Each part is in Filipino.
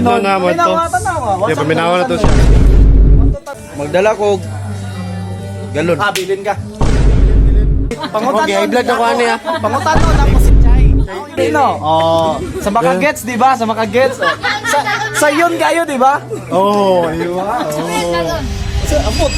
Ito na mo to. Kaya paminawa na to siya. Magdala ko galon. Bilin ka. Okay, high blood ako ano ya. Pangutan mo na si Chay. Dino. Oh, sa makagets, di ba? Sa makagets. Oh. Sa yun kayo, di ba? Oh, ayun. Sa amot.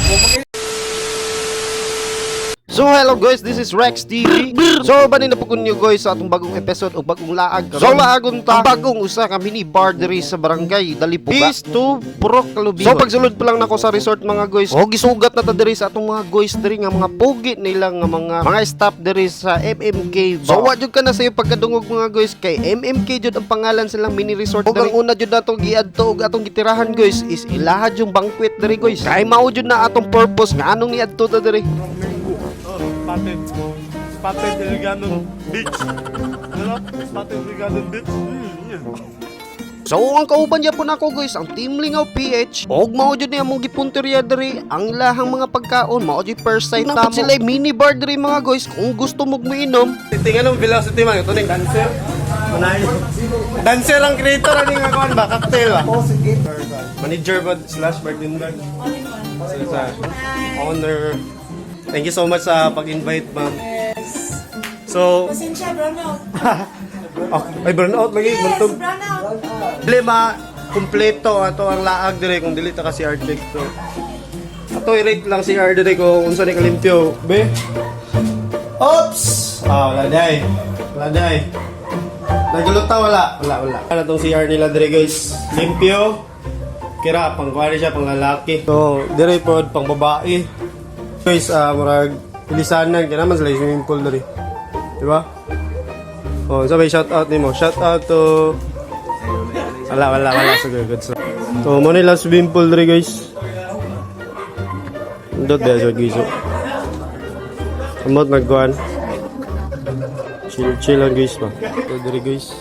So hello guys, this is Rex TV. So banin na po kunyo guys sa atong bagong episode o bagong laag. So laagon ta bagong usa ka mini bar diri sa barangay Dalipuga. East to Purok Calubio. So pagsulod pa lang nako sa resort mga guys. O gisugat na ta diri sa atong mga guys diri nga mga pugi nila nga mga staff diri sa MMK. So wa jud ka na sayo pagkadungog mga guys kay MMK jud ang pangalan silang mini resort diri. Ang una jud natong giadto og atong gitirahan guys is ilaha yung banquet diri guys. Kay mao jud na atong purpose nga anong niadto ta diri. Spotted Iriganon Beach. Ano? Spotted Iriganon Beach. So ang kauban niya po nako guys, ang Team Lingaw PH. Og mao jud ni among gipunteriya diri ang ilahang mga pagkaon, mao jud first sight tamo. Sila mini bar diri mga guys, kung gusto mo miinom. Tingnan mo velocity man, ito ning dancer. Manay. Dancer ang creator ani nga kuan ba, cocktail ba? Manager ba slash bartender. Sa owner. Thank you so much sa pag-invite, ma'am. Yes. So, Pasensya, burnout. ay burnout lagi, bantog. Burnout. Problema, kumpleto ato ang laag dire kung dili ta ka CR check to. Ato i-rate lang CR dire kung unsa ni kalimpyo. Be. Oops. Wala day. Wala day. Naguluta wala. Wala. Ano tong CR nila dire guys? Limpyo. Kira pang kuwari siya pang lalaki. So, dire pod pang babae. Guys, murag ilisanan kaya naman sila yung swimming pool dari. Diba? Oh, sabay shout out nimo. Shout out to wala so good. So, mo nila swimming pool dari guys. Ndot ba sa giso. Amot nagkuan. Chill lang guys ba. So, dari guys.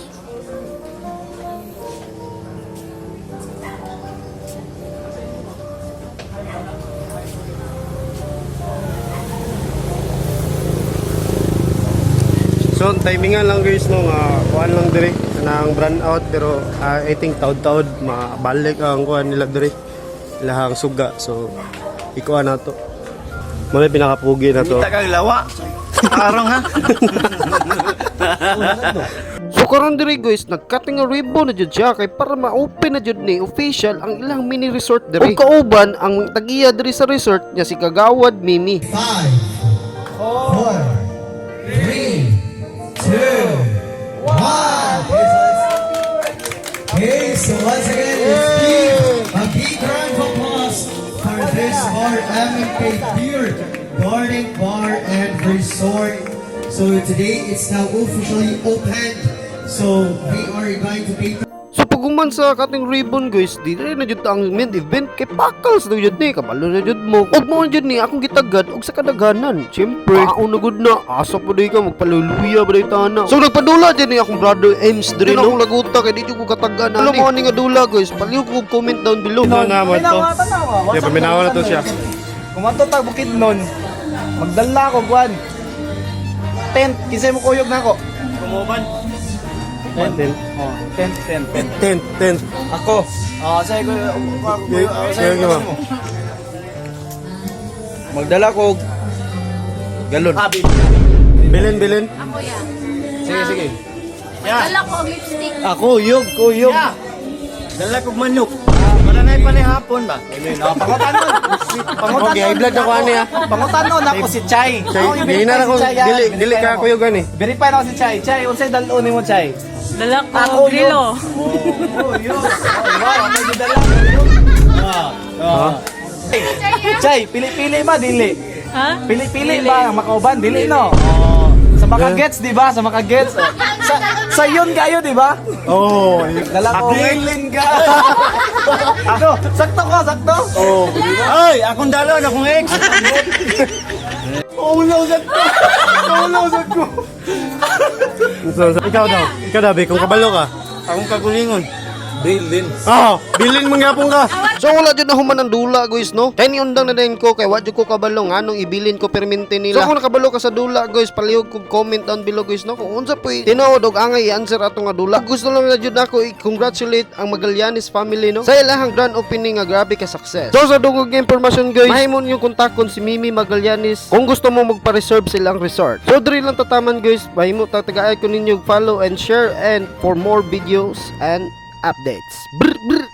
So, timingan lang guys no, kuan lang diri nang brand out pero I think taud-taud mabalik ang kuan nila diri. Ilahang suga. So, ikuan na to. Muna pinakapugi na to. Kita kang lawa. Arong ha. So karon diri guys, nagcutting a ribbon na jud siya kay para ma-open na jud ni official ang ilang mini resort diri. Ug kauban ang tagiya diri sa resort nya si Kagawad Mimi. 5, 4, 3, 2, 1. Okay, so once again, let's give a big round of applause for this bar, MMK Beer Garden Bar and Resort. So today it's now officially opened. So we are going to be. So paguman sa cutting ribbon guys, di rin na jud ang main event kay pakals na jud ni kabalo na jud mo. Og mo jud ni akong gitagad og sa kadaghanan. Syempre, aon na gud na asa pa day ka magpaluluya ba day tana. So nagpadula jud ni akong brother Ems diri no laguta kay di jud ko katagan. Alam mo ani nga dula guys, paliw ko comment down below. Ito na mo to. Kaya paminawa na to siya. Kumanto tag bukid nun. Magdala ko buwan. Tent, kisay mo kuyog na ako. Kumuban. Tent. Oh, tent. Ako. Say ko. Sige mo. Magdala ko galon. Bilin. Ako yan. Sige. Dala ko ang lipstick. Kuyog. Dala ko manok. Mananay pa ni hapon ba? Pangutan Okay, high blood ako ano ya. Pangutan nun ako si Chay. Di na ako dili ka kuyo gani. Verify na ako si Chay. Chay, unsay dalo nimo Chay? Dala ko Ako grilo. Wow, may dala. Chay, pili-pili ba dili? Ha? Pili-pili ba ang makauban dili no? Sa makagets di ba? Sa makagets. Sa yun kayo di ba? Oh, Dala ko bilin ka. Ako, sakto. oh. Ay, akong dalo na akong ex. Nausap ko. So, ikaw daw, Be, kung kabalo ka. Akong kagulingon. Bilin. Bilin mo gyapon ka. So wala jud na human ang dula guys no. Kay niundang na din ko kay wa jud ko kabalo nganong ibilin ko permente nila. So kung nakabalo ka sa dula guys, palihog kog comment down below guys no kung unsa poy tinuod og angay i-answer ato nga dula. Gusto lang na jud nako i-congratulate ang Magallanes family no sa ilahang grand opening nga grabe ka success. So sa dugog nga impormasyon guys, mahimon yung kontakon si Mimi Magallanes kung gusto mo magpa-reserve silang resort. So diri lang tataman guys, mahimo tatagaay ko ninyo follow and share and for more videos and updates. Brr, brr.